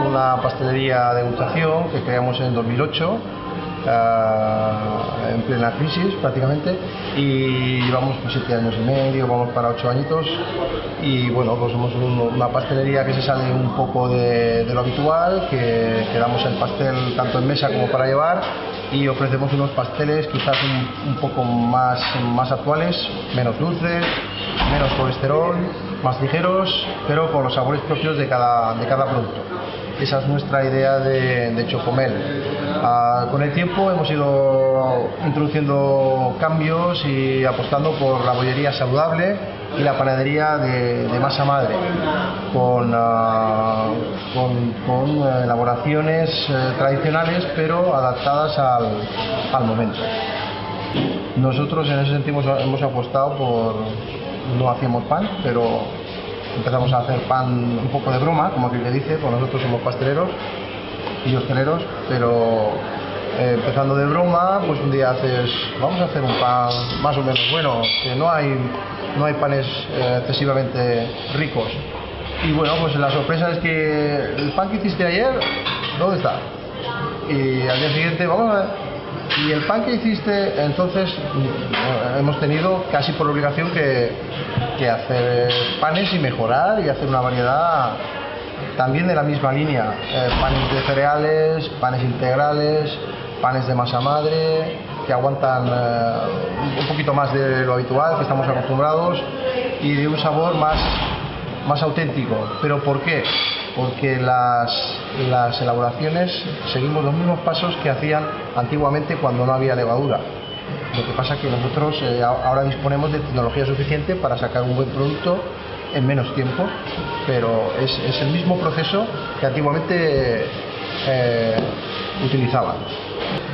una pastelería de degustación que creamos en 2008, en plena crisis prácticamente, y llevamos 7 años y medio, vamos para 8 añitos, y bueno, pues somos una pastelería que se sale un poco de lo habitual, que damos el pastel tanto en mesa como para llevar, y ofrecemos unos pasteles quizás un poco más actuales, menos dulces, menos colesterol, más ligeros, pero con los sabores propios de cada producto. Esa es nuestra idea de Chocomel. Con el tiempo hemos ido introduciendo cambios y apostando por la bollería saludable y la panadería de masa madre, con elaboraciones tradicionales pero adaptadas al momento. Nosotros en ese sentido hemos apostado por... No hacíamos pan, pero empezamos a hacer pan un poco de broma, como aquel que dice, pues nosotros somos pasteleros y hosteleros, pero empezando de broma, pues un día vamos a hacer un pan más o menos bueno, que no hay panes excesivamente ricos. Y bueno, pues la sorpresa es que el pan que hiciste ayer, ¿dónde está? Y al día siguiente, vamos a ver. Y el pan que hiciste, entonces hemos tenido casi por obligación que hacer panes y mejorar y hacer una variedad también de la misma línea. Panes de cereales, panes integrales, panes de masa madre, que aguantan un poquito más de lo habitual, que estamos acostumbrados, y de un sabor más auténtico. ¿Pero por qué? Porque las elaboraciones seguimos los mismos pasos que hacían antiguamente cuando no había levadura. Lo que pasa es que nosotros ahora disponemos de tecnología suficiente para sacar un buen producto en menos tiempo, pero es el mismo proceso que antiguamente utilizaban.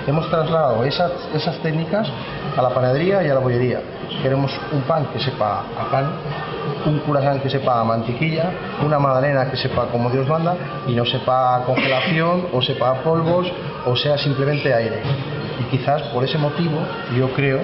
Hemos trasladado esas técnicas a la panadería y a la bollería. Queremos un pan que sepa a pan, un croissant que sepa a mantequilla, una magdalena que sepa como Dios manda y no sepa a congelación o sepa a polvos o sea simplemente aire. Y quizás por ese motivo yo creo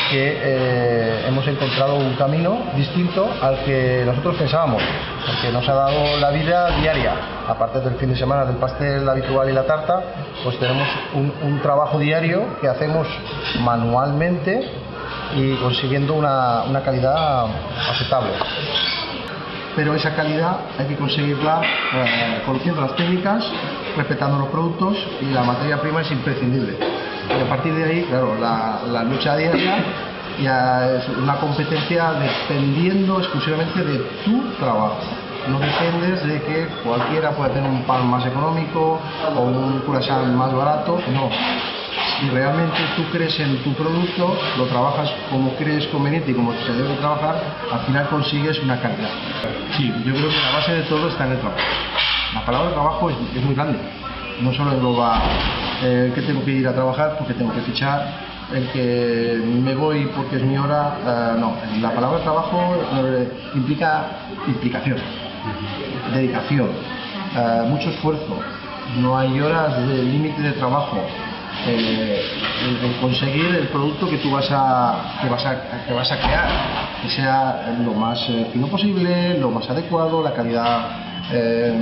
que hemos encontrado un camino distinto al que nosotros pensábamos, porque nos ha dado la vida diaria. Aparte del fin de semana del pastel habitual y la tarta, pues tenemos un trabajo diario que hacemos manualmente y consiguiendo una calidad aceptable. Pero esa calidad hay que conseguirla conociendo las técnicas, respetando los productos, y la materia prima es imprescindible. Y a partir de ahí, claro, la lucha diaria ya es una competencia dependiendo exclusivamente de tu trabajo. No dependes de que cualquiera pueda tener un pan más económico o un croissant más barato, no. Si realmente tú crees en tu producto, lo trabajas como crees conveniente y como se debe trabajar, al final consigues una calidad. Sí, yo creo que la base de todo está en el trabajo. La palabra trabajo es muy grande. No solo engloba que tengo que ir a trabajar porque tengo que fichar, el que me voy porque es mi hora, no. La palabra trabajo implica implicación, dedicación, mucho esfuerzo. No hay horas de límite de trabajo. El conseguir el producto que tú vas a crear, que sea lo más fino posible, lo más adecuado, la calidad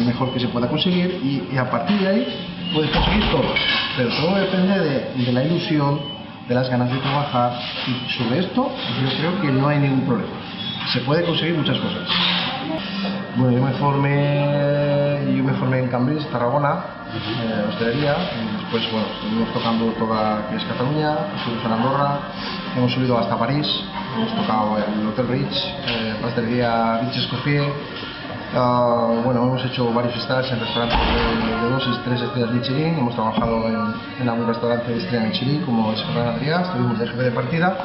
mejor que se pueda conseguir, y a partir de ahí puedes conseguir todo, pero todo depende de la ilusión, de las ganas de trabajar, y sobre esto yo creo que no hay ningún problema. Se puede conseguir muchas cosas. Bueno, yo me formé en Cambrils, Tarragona, hostelería, y después, bueno, estuvimos tocando toda que es Cataluña, estuvimos en Andorra, hemos subido hasta París, hemos tocado el Hotel Ritz, pastelería Rich Escoffier, bueno, hemos hecho varios stages en restaurantes de 2 y 3 estrellas Michelin, hemos trabajado en algún restaurante de estrella Michelin como es Ferran Adrià, estuvimos de jefe de partida.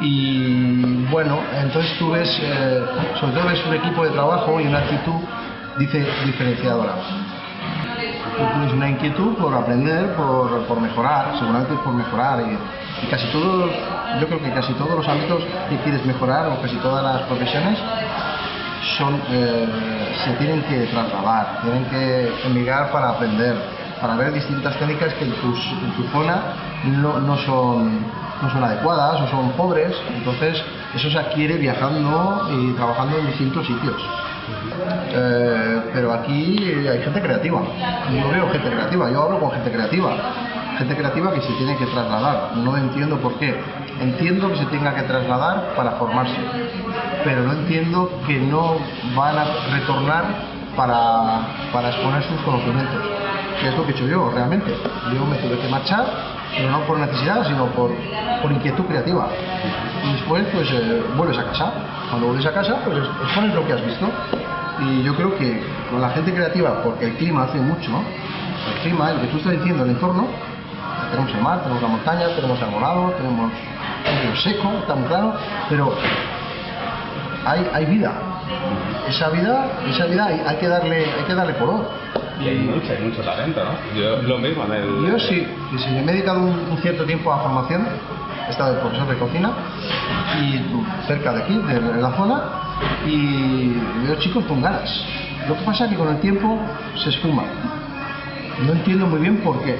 Y bueno, entonces tú ves, sobre todo ves un equipo de trabajo y una actitud diferenciadora. Tú tienes una inquietud por aprender, por mejorar, seguramente por mejorar, y casi todos, yo creo que casi todos los ámbitos que quieres mejorar, o casi todas las profesiones, se tienen que trasladar, tienen que emigrar para aprender, para ver distintas técnicas que en tu zona no son adecuadas o son pobres. Entonces eso se adquiere viajando y trabajando en distintos sitios. Pero aquí hay gente creativa. Yo veo gente creativa, yo hablo con gente creativa. Gente creativa que se tiene que trasladar. No entiendo por qué. Entiendo que se tenga que trasladar para formarse, pero no entiendo que no van a retornar para exponer sus conocimientos, que es lo que he hecho yo realmente. Yo me tuve que marchar, pero no por necesidad, sino por inquietud creativa. Y después pues vuelves a casa. Cuando vuelves a casa pues expones lo que has visto. Y yo creo que con la gente creativa, porque el clima hace mucho, ¿no? El clima, el que tú estás diciendo, el entorno, tenemos el mar, tenemos la montaña, tenemos arbolado, tenemos un río seco, está muy claro, pero hay vida. Esa vida hay que darle color. Y hay mucho talento, ¿no? Yo lo mismo en el... Yo sí, me he dedicado un cierto tiempo a formación, he estado de profesor de cocina y cerca de aquí, de la zona, y veo chicos con ganas. Lo que pasa es que con el tiempo se esfuma. No entiendo muy bien por qué.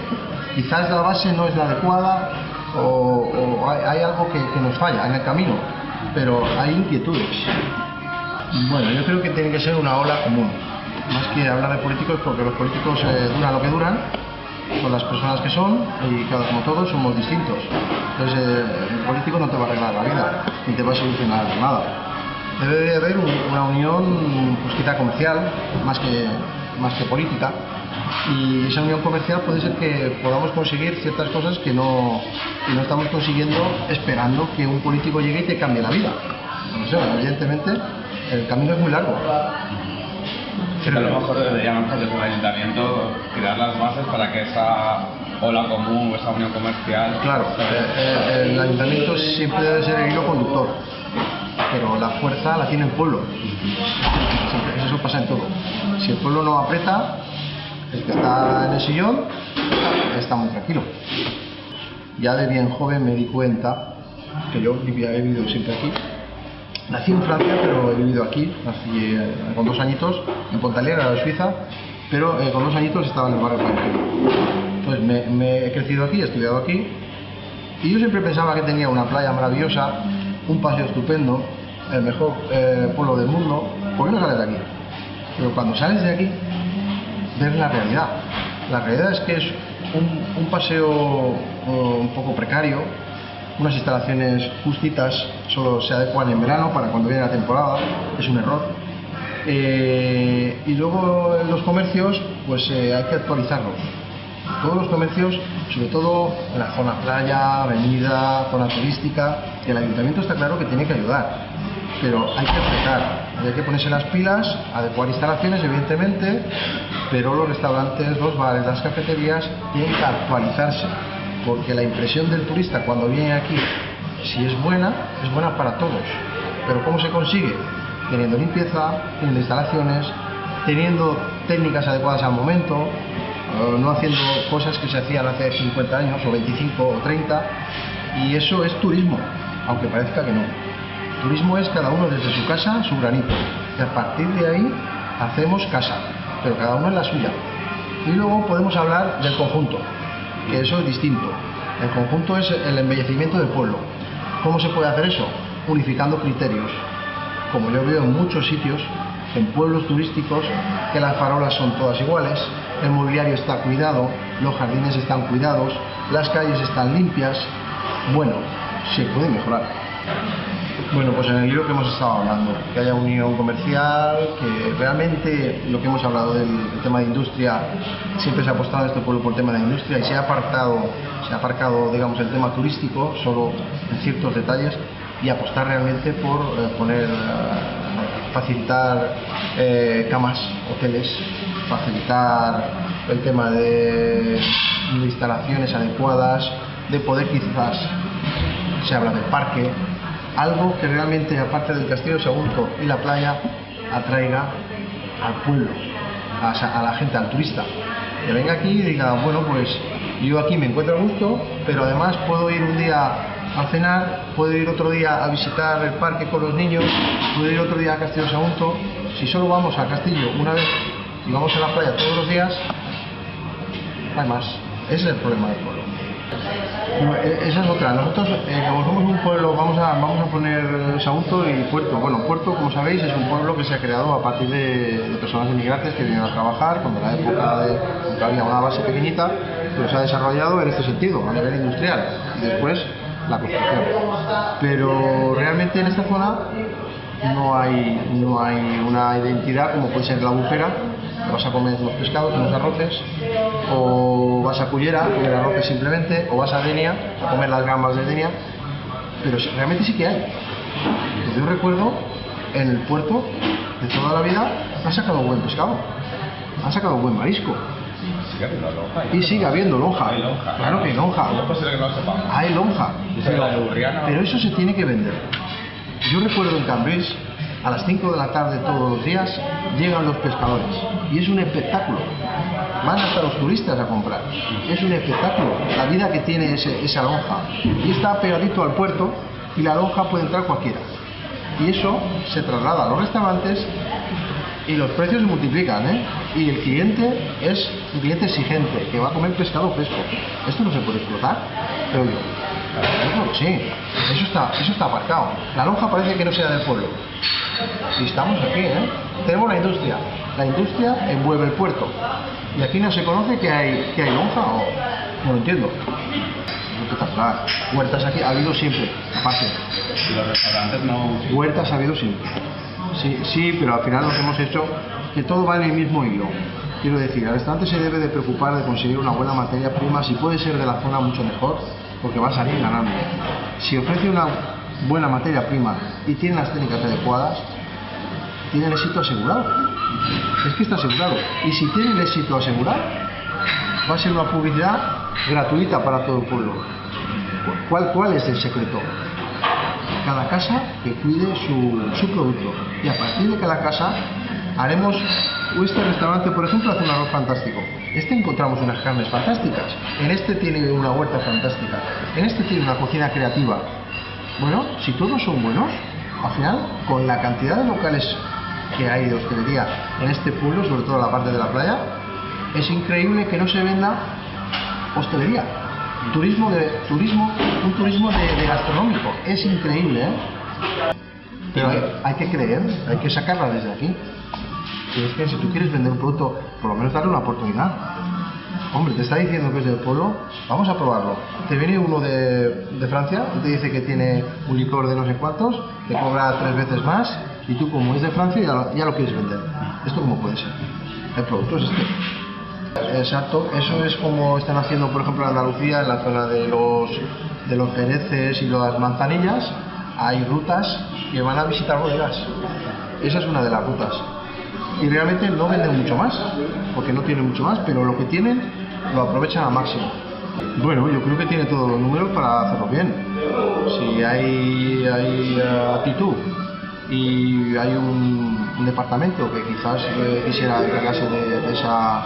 Quizás la base no es la adecuada o hay algo que nos falla en el camino, pero hay inquietudes. Bueno, yo creo que tiene que ser una ola común, más que hablar de políticos, porque los políticos duran lo que duran, son las personas que son y como todos somos distintos. Entonces el político no te va a arreglar la vida ni te va a solucionar nada. Debe de haber una unión, pues quizá comercial, más que política, y esa unión comercial puede ser que podamos conseguir ciertas cosas que no estamos consiguiendo esperando que un político llegue y te cambie la vida. No sé, evidentemente el camino es muy largo. A lo mejor deberíamos desde el ayuntamiento crear las bases para que esa ola común o esa unión comercial... Claro, el ayuntamiento siempre debe ser el hilo conductor, pero la fuerza la tiene el pueblo. Siempre, eso pasa en todo. Si el pueblo no aprieta, el que está en el sillón está muy tranquilo. Ya de bien joven me di cuenta que yo he vivido siempre aquí. Nací en Francia, pero he vivido aquí. Nací con 2 añitos en Pontalier, en Suiza, pero con 2 añitos estaba en el barrio Panquero. Entonces me he crecido aquí, he estudiado aquí, y yo siempre pensaba que tenía una playa maravillosa, un paseo estupendo, el mejor pueblo del mundo. ¿Por qué no sales de aquí? Pero cuando sales de aquí, ves la realidad. La realidad es que es un paseo un poco precario, unas instalaciones justitas, solo se adecuan en verano para cuando viene la temporada, es un error. Y luego los comercios, pues hay que actualizarlos. Todos los comercios, sobre todo en la zona playa, avenida, zona turística, que el ayuntamiento está claro que tiene que ayudar, pero hay que apretar, hay que ponerse las pilas, adecuar instalaciones evidentemente, pero los restaurantes, los bares, las cafeterías tienen que actualizarse, porque la impresión del turista cuando viene aquí, si es buena para todos. Pero ¿cómo se consigue? Teniendo limpieza, teniendo instalaciones, teniendo técnicas adecuadas al momento, no haciendo cosas que se hacían hace 50 años o 25 o 30, y eso es turismo, aunque parezca que no. Turismo es cada uno desde su casa, su granito, y a partir de ahí hacemos casa, pero cada uno en la suya. Y luego podemos hablar del conjunto, que eso es distinto. El conjunto es el embellecimiento del pueblo. ¿Cómo se puede hacer eso? Unificando criterios. Como yo veo en muchos sitios, en pueblos turísticos, que las farolas son todas iguales, el mobiliario está cuidado, los jardines están cuidados, las calles están limpias. Bueno, se puede mejorar. Bueno, pues en el libro que hemos estado hablando, que haya unión comercial, que realmente lo que hemos hablado del tema de industria, siempre se ha apostado en este pueblo por el tema de industria y se ha aparcado, digamos, el tema turístico solo en ciertos detalles, y apostar realmente por facilitar camas, hoteles, facilitar el tema de instalaciones adecuadas, de poder quizás, se habla del parque, algo que realmente, aparte del Castillo de Sagunto y la playa, atraiga al pueblo, a la gente, al turista, que venga aquí y diga, bueno, pues yo aquí me encuentro a gusto, pero además puedo ir un día a cenar, puedo ir otro día a visitar el parque con los niños, puedo ir otro día al Castillo de Sagunto. Si solo vamos al castillo una vez y vamos a la playa todos los días, no hay más. Ese es el problema del pueblo. Bueno, esa es otra. Nosotros, como somos un pueblo, vamos a poner Sagunto y Puerto. Bueno, Puerto, como sabéis, es un pueblo que se ha creado a partir de personas inmigrantes que vinieron a trabajar cuando la época de había una base pequeñita, pero se ha desarrollado en este sentido, a nivel industrial, y después la construcción. Pero realmente en esta zona no hay una identidad como puede ser la Albufera. Vas a comer los pescados, unos arroces, o vas a Cullera a comer arroces simplemente, o vas a Denia a comer las gambas de Denia, pero realmente sí que hay. Yo recuerdo en el puerto de toda la vida han sacado buen pescado, han sacado buen marisco. Sigue habiendo lonja. Y sigue habiendo lonja. Hay lonja. Claro que hay lonja. No es posible que no lo sepamos. Hay lonja. Pero eso se tiene que vender. Yo recuerdo en Cambrils, a las 5 de la tarde todos los días llegan los pescadores y es un espectáculo. Van hasta los turistas a comprar. Es un espectáculo la vida que tiene esa lonja. Y está pegadito al puerto y la lonja puede entrar cualquiera. Y eso se traslada a los restaurantes y los precios se multiplican, ¿eh? Y el cliente es un cliente exigente que va a comer pescado fresco. Esto no se puede explotar, creo yo. Yo creo que sí, eso está aparcado. La lonja parece que no sea del pueblo. Y estamos aquí, ¿eh? Tenemos la industria envuelve el puerto. Y aquí no se conoce que hay lonja o... No lo entiendo. Huertas aquí ha habido siempre, aparte. Y los restaurantes no... Huertas ha habido siempre. Sí, pero al final nos hemos hecho que todo va en el mismo hilo. Quiero decir, el restaurante se debe de preocupar de conseguir una buena materia prima, si puede ser de la zona mucho mejor, porque va a salir ganando. Si ofrece una buena materia prima y tiene las técnicas adecuadas, tiene el éxito asegurado. Es que está asegurado. Y si tiene el éxito asegurado, va a ser una publicidad gratuita para todo el pueblo. ¿Cuál es el secreto? Cada casa que cuide su producto. Y a partir de cada casa haremos... Este restaurante, por ejemplo, hace un arroz fantástico. Encontramos unas carnes fantásticas. En este tiene una huerta fantástica. En este tiene una cocina creativa. Bueno, si todos son buenos, al final, con la cantidad de locales que hay de hostelería en este pueblo, sobre todo en la parte de la playa, es increíble que no se venda hostelería. Un turismo de gastronómico. Es increíble, ¿eh? Pero hay que creer, hay que sacarla desde aquí. Y es que si tú quieres vender un producto, por lo menos darle una oportunidad. Hombre, te está diciendo que es del pueblo, vamos a probarlo. Te viene uno de Francia y te dice que tiene un licor de no sé cuántos, te cobra 3 veces más y tú, como es de Francia, ya lo quieres vender. ¿Esto cómo puede ser? El producto es este. Exacto, eso es como están haciendo, por ejemplo, en Andalucía, en la zona de los jereces y las manzanillas. Hay rutas que van a visitar bodegas. Esa es una de las rutas. Y realmente no venden mucho más, porque no tienen mucho más, pero lo que tienen lo aprovechan al máximo. Bueno, yo creo que tiene todos los números para hacerlo bien. Si hay actitud y hay un departamento que quizás quisiera encargarse de esa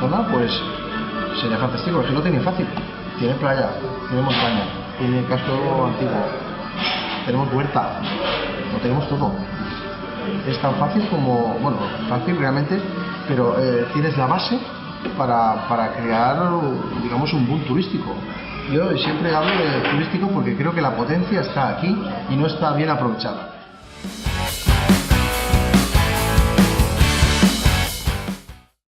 zona, pues sería fantástico. Es que lo tiene fácil. Tiene playa, tiene montaña, tiene casco antiguo, tenemos huerta, lo tenemos todo. Es tan fácil como, bueno, fácil realmente, pero tienes la base para crear, digamos, un boom turístico. Yo siempre hablo de turístico porque creo que la potencia está aquí y no está bien aprovechada.